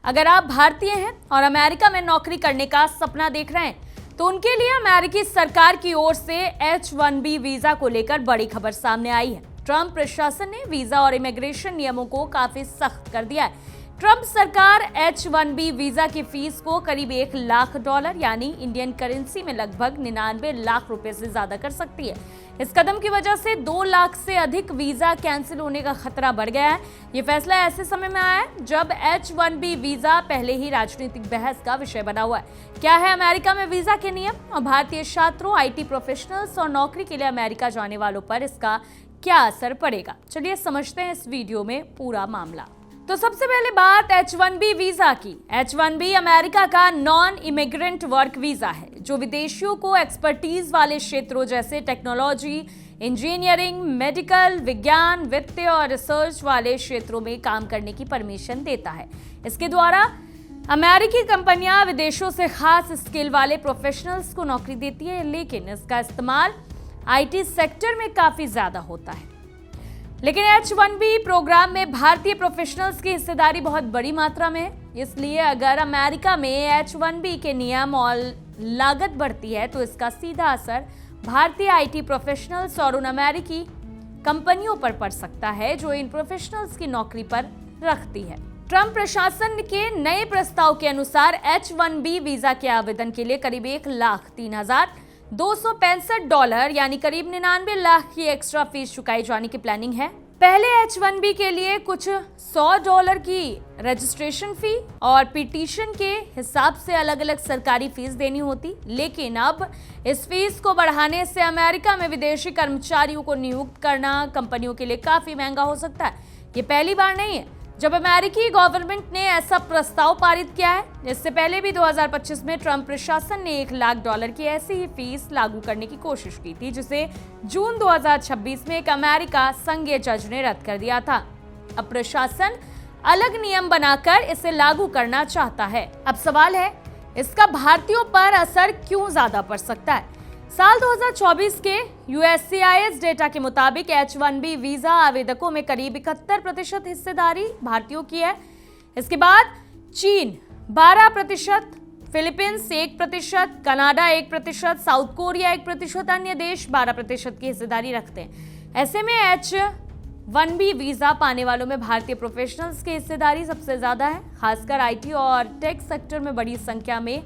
अगर आप भारतीय हैं और अमेरिका में नौकरी करने का सपना देख रहे हैं तो उनके लिए अमेरिकी सरकार की ओर से H-1B वीजा को लेकर बड़ी खबर सामने आई है। ट्रंप प्रशासन ने वीजा और इमिग्रेशन नियमों को काफी सख्त कर दिया है। ट्रंप सरकार H-1B वीजा की फीस को करीब $1 लाख यानी इंडियन करेंसी में लगभग 99 लाख रुपए से ज्यादा कर सकती है। इस कदम की वजह से 2 लाख से अधिक वीजा कैंसिल होने का खतरा बढ़ गया है। ये फैसला ऐसे समय में आया है जब H-1B वीजा पहले ही राजनीतिक बहस का विषय बना हुआ है। क्या है अमेरिका में वीजा के नियम और भारतीय छात्रों, IT प्रोफेशनल्स और नौकरी के लिए अमेरिका जाने वालों पर इसका क्या असर पड़ेगा? चलिए समझते हैं इस वीडियो में पूरा मामला। तो सबसे पहले बात H-1B वीजा की। H-1B अमेरिका का नॉन इमिग्रेंट वर्क वीजा है जो विदेशियों को एक्सपर्टीज वाले क्षेत्रों जैसे टेक्नोलॉजी, इंजीनियरिंग, मेडिकल, विज्ञान, वित्तीय और रिसर्च वाले क्षेत्रों में काम करने की परमिशन देता है। इसके द्वारा अमेरिकी कंपनियां विदेशों से खास स्किल वाले प्रोफेशनल्स को नौकरी देती है, लेकिन इसका इस्तेमाल IT सेक्टर में काफी ज्यादा होता है। लेकिन H-1B प्रोग्राम में भारतीय प्रोफेशनल्स की हिस्सेदारी बहुत बड़ी मात्रा में है। इसलिए अगर अमेरिका में H-1B के नियम और लागत बढ़ती है तो इसका सीधा असर भारतीय IT प्रोफेशनल्स और उन अमेरिकी कंपनियों पर पड़ सकता है जो इन प्रोफेशनल्स की नौकरी पर रखती है। ट्रंप प्रशासन के नए प्रस्ताव के अनुसार H-1B वीजा के आवेदन के लिए करीब $1,03,265 यानी करीब 99 लाख की एक्स्ट्रा फीस चुकाई जाने की प्लानिंग है। पहले H-1B के लिए कुछ $100 की रजिस्ट्रेशन फी और पिटीशन के हिसाब से अलग अलग सरकारी फीस देनी होती, लेकिन अब इस फीस को बढ़ाने से अमेरिका में विदेशी कर्मचारियों को नियुक्त करना कंपनियों के लिए काफी महंगा हो सकता है। ये पहली बार नहीं है जब अमेरिकी गवर्नमेंट ने ऐसा प्रस्ताव पारित किया है। इससे पहले भी 2025 में ट्रंप प्रशासन ने $1 लाख की ऐसी ही फीस लागू करने की कोशिश की थी, जिसे जून 2026 में एक अमेरिका संघीय जज ने रद्द कर दिया था। अब प्रशासन अलग नियम बनाकर इसे लागू करना चाहता है। अब सवाल है, इसका भारतीयों पर असर क्यों ज्यादा पड़ सकता है? साल 2024 के USCIS डेटा के मुताबिक H-1B वीजा आवेदकों में करीब 71% हिस्सेदारी भारतीयों की है। इसके बाद चीन 12%, फिलीपींस 1%, कनाडा 1%, साउथ कोरिया 1%, अन्य देश 12% की हिस्सेदारी रखते हैं। ऐसे में H-1B वीजा पाने वालों में भारतीय प्रोफेशनल्स की हिस्सेदारी सबसे ज्यादा है। खासकर IT और टेक सेक्टर में बड़ी संख्या में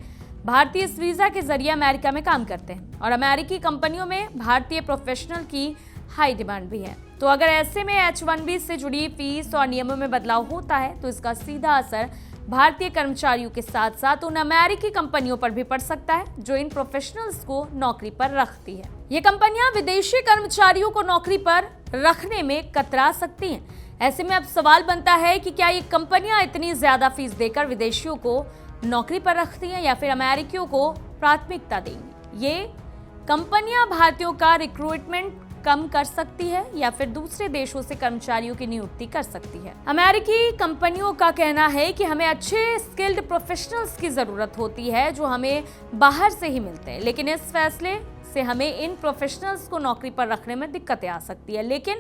भारतीय इस वीजा के जरिए अमेरिका में काम करते हैं और अमेरिकी कंपनियों में भारतीय प्रोफेशनल की हाई डिमांड भी है। तो अगर ऐसे में H-1B से जुड़ी फीस और नियमों में बदलाव होता है तो इसका सीधा असर भारतीय कर्मचारियों के साथ साथ उन अमेरिकी कंपनियों पर भी पड़ सकता है जो इन प्रोफेशनल्स को नौकरी पर रखती है। ये कंपनियां विदेशी कर्मचारियों को नौकरी पर रखने में कतरा सकती हैं। ऐसे में अब सवाल बनता है कि क्या ये कंपनियां इतनी ज्यादा फीस देकर विदेशियों को नौकरी पर रखती हैं या फिर अमेरिकियों को प्राथमिकता देंगी? ये कंपनियां भारतीयों का रिक्रूटमेंट कम कर सकती है या फिर दूसरे देशों से कर्मचारियों की नियुक्ति कर सकती है। अमेरिकी कंपनियों का कहना है कि हमें अच्छे स्किल्ड प्रोफेशनल्स की जरूरत होती है जो हमें बाहर से ही मिलते हैं, लेकिन इस फैसले से हमें इन प्रोफेशनल्स को नौकरी पर रखने में दिक्कतें आ सकती है। लेकिन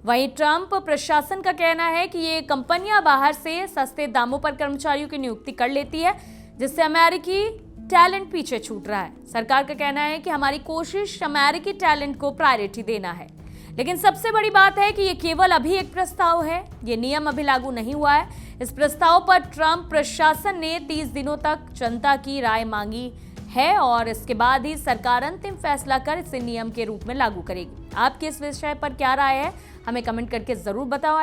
वहीं ट्रंप प्रशासन का कहना है कि ये कंपनियां बाहर से सस्ते दामों पर कर्मचारियों की नियुक्ति कर लेती है, जिससे अमेरिकी टैलेंट पीछे छूट रहा है। सरकार का कहना है कि हमारी कोशिश अमेरिकी टैलेंट को प्रायोरिटी देना है। लेकिन सबसे बड़ी बात है कि ये केवल अभी एक प्रस्ताव है, ये नियम अभी लागू नहीं हुआ है। इस प्रस्ताव पर ट्रंप प्रशासन ने 30 दिनों तक जनता की राय मांगी है और इसके बाद ही सरकार अंतिम फैसला कर इसे नियम के रूप में लागू करेगी। आपकी इस विषय पर क्या राय है, हमें कमेंट करके जरूर बताओ।